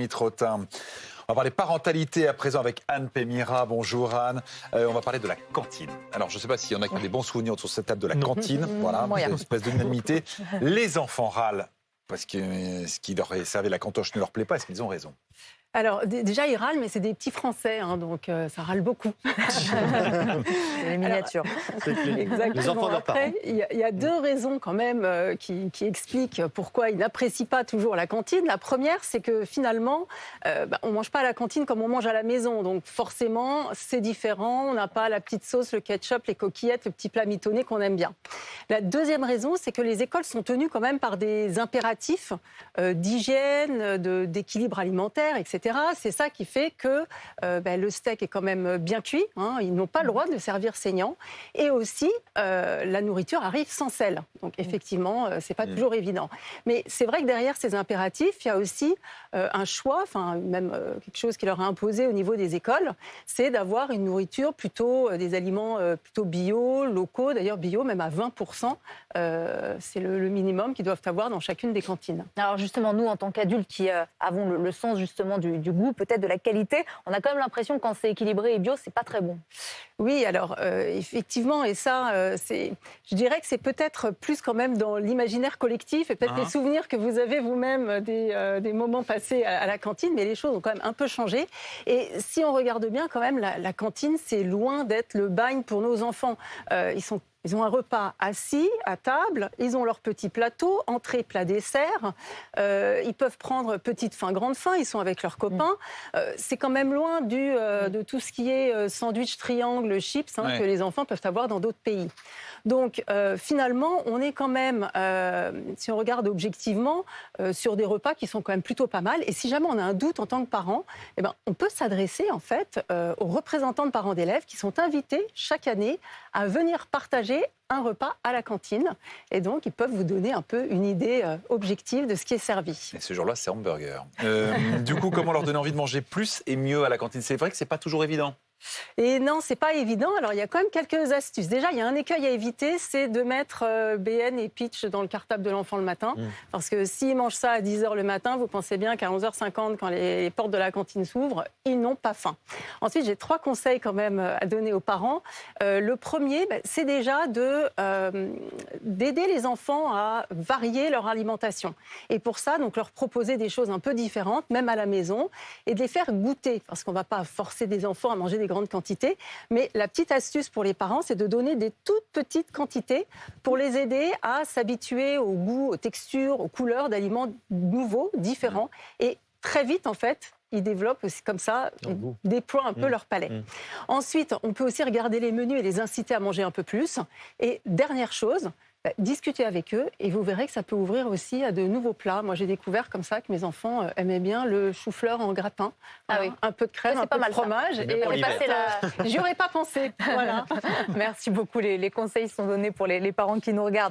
Mitrotin. On va parler parentalité à présent avec Anne Pémira. Bonjour Anne. On va parler de la cantine. Alors je ne sais pas s'il y en a qui ont des bons souvenirs autour de cette table de la cantine. Voilà, une espèce d'unanimité. Les enfants râlent parce que ce qui leur est servi la cantoche ne leur plaît pas. Est-ce qu'ils ont raison? Alors déjà ils râlent, mais c'est des petits Français, donc ça râle beaucoup. Les miniatures. Exactement. Les enfants de leurs parents. Après, il y a deux raisons quand même qui expliquent pourquoi ils n'apprécient pas toujours la cantine. La première, c'est que finalement, on mange pas à la cantine comme on mange à la maison. Donc forcément, c'est différent. On n'a pas la petite sauce, le ketchup, les coquillettes, le petit plat mitonné qu'on aime bien. La deuxième raison, c'est que les écoles sont tenues quand même par des impératifs d'hygiène, d'équilibre alimentaire, etc. C'est ça qui fait que le steak est quand même bien cuit. Ils n'ont pas le droit de le servir saignant. Et aussi, la nourriture arrive sans sel. Donc effectivement, c'est pas toujours évident. Mais c'est vrai que derrière ces impératifs, il y a aussi un choix, même quelque chose qui leur est imposé au niveau des écoles, c'est d'avoir une nourriture plutôt, des aliments plutôt bio, locaux. D'ailleurs, bio, même à 20%, c'est le minimum qu'ils doivent avoir dans chacune des cantines. Alors justement, nous, en tant qu'adultes qui avons le sens justement du goût, peut-être de la qualité, on a quand même l'impression que quand c'est équilibré et bio, c'est pas très bon. Oui, alors effectivement, et ça, je dirais que c'est peut-être plus quand même dans l'imaginaire collectif et peut-être les souvenirs que vous avez vous-même des moments passés à la cantine, mais les choses ont quand même un peu changé. Et si on regarde bien, quand même, la cantine, c'est loin d'être le bagne pour nos enfants. Ils ont un repas assis, à table, ils ont leur petit plateau, entrée, plat, dessert. Ils peuvent prendre petite faim, grande faim, ils sont avec leurs copains. C'est quand même loin de tout ce qui est sandwich, triangle, chips, que les enfants peuvent avoir dans d'autres pays. Donc finalement, on est quand même, si on regarde objectivement, sur des repas qui sont quand même plutôt pas mal. Et si jamais on a un doute en tant que parent, on peut s'adresser en fait aux représentants de parents d'élèves qui sont invités chaque année à venir partager un repas à la cantine. Et donc, ils peuvent vous donner un peu une idée objective de ce qui est servi. Et ce jour-là, c'est hamburger. Du coup, comment leur donner envie de manger plus et mieux à la cantine? C'est vrai que c'est pas toujours évident. Et non, c'est pas évident. Alors, il y a quand même quelques astuces. Déjà, il y a un écueil à éviter, c'est de mettre BN et Pitch dans le cartable de l'enfant le matin. Parce que s'il mange ça à 10h le matin, vous pensez bien qu'à 11h50, quand les portes de la cantine s'ouvrent, ils n'ont pas faim. Ensuite, j'ai 3 conseils quand même à donner aux parents. Le premier, c'est déjà d'aider les enfants à varier leur alimentation. Et pour ça, donc, leur proposer des choses un peu différentes, même à la maison, et de les faire goûter. Parce qu'on ne va pas forcer des enfants à manger des grandes quantités. Mais la petite astuce pour les parents, c'est de donner des toutes petites quantités pour les aider à s'habituer au goût, aux textures, aux couleurs d'aliments nouveaux, différents. Et très vite, en fait, ils développent aussi comme ça, déploient un peu leur palais. Ensuite, on peut aussi regarder les menus et les inciter à manger un peu plus. Et dernière chose, discutez avec eux et vous verrez que ça peut ouvrir aussi à de nouveaux plats. Moi, j'ai découvert comme ça que mes enfants aimaient bien le chou-fleur en gratin. Un peu de crème, un peu de fromage. Et j'y aurais pas pensé. Voilà. Merci beaucoup. Les conseils sont donnés pour les parents qui nous regardent.